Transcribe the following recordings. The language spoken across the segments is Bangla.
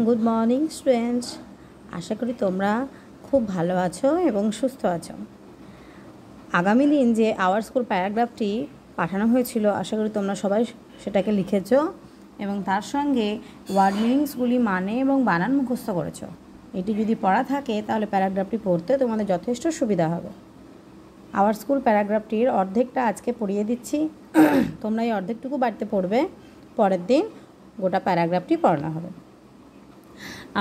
গুড মর্নিং স্টুডেন্টস, আশা করি তোমরা খুব ভালো আছো এবং সুস্থ আছো। আগামী দিন যে আওয়ার স্কুল প্যারাগ্রাফটি পাঠানো হয়েছিল, আশা করি তোমরা সবাই সেটাকে লিখেছো এবং তার সঙ্গে ওয়ার্ড মিনিংসগুলি মানে এবং বানান মুখস্থ করেছো। এটি যদি পড়া থাকে তাহলে প্যারাগ্রাফটি পড়তে তোমাদের যথেষ্ট সুবিধা হবে। আওয়ার স্কুল প্যারাগ্রাফটির অর্ধেকটা আজকে পড়িয়ে দিচ্ছি, তোমরা এই অর্ধেকটুকু বাড়িতে পড়বে, পরের দিন গোটা প্যারাগ্রাফটি পড়ানো হবে।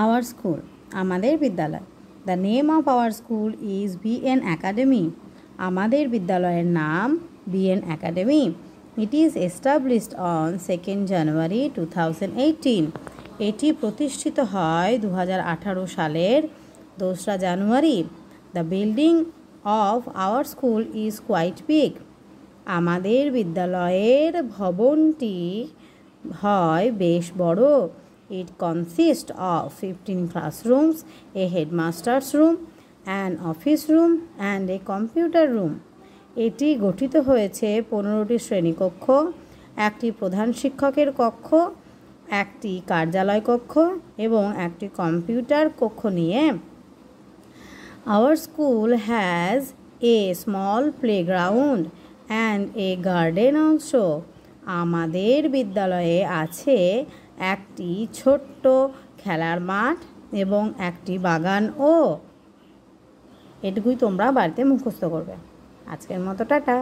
আওয়ার স্কুল, আমাদের বিদ্যালয়। The name of our school is BN academy. আমাদের বিদ্যালয়ের নাম BN academy. It is established on 2 January 2018। এটি প্রতিষ্ঠিত হয় 2018 সালের 2রা জানুয়ারি। The building of our school is quite big. আমাদের বিদ্যালয়ের ভবনটি হয় বেশ বড়। It consists of 15 classrooms, a headmaster's room, an office room and a computer room. এটি গঠিত হয়েছে 15টি শ্রেণীকক্ষ, একটি প্রধান শিক্ষকের কক্ষ, একটি কার্যালয় কক্ষ এবং একটি কম্পিউটার কক্ষ নিয়ে। Our school has a small playground and a garden also. আমাদের বিদ্যালয়ে আছে একটি ছোট্ট খেলার মাঠ এবং একটি বাগানও। এটুকুই তোমরা বাড়িতে মুখস্থ করবে। আজকের মতো টাটা।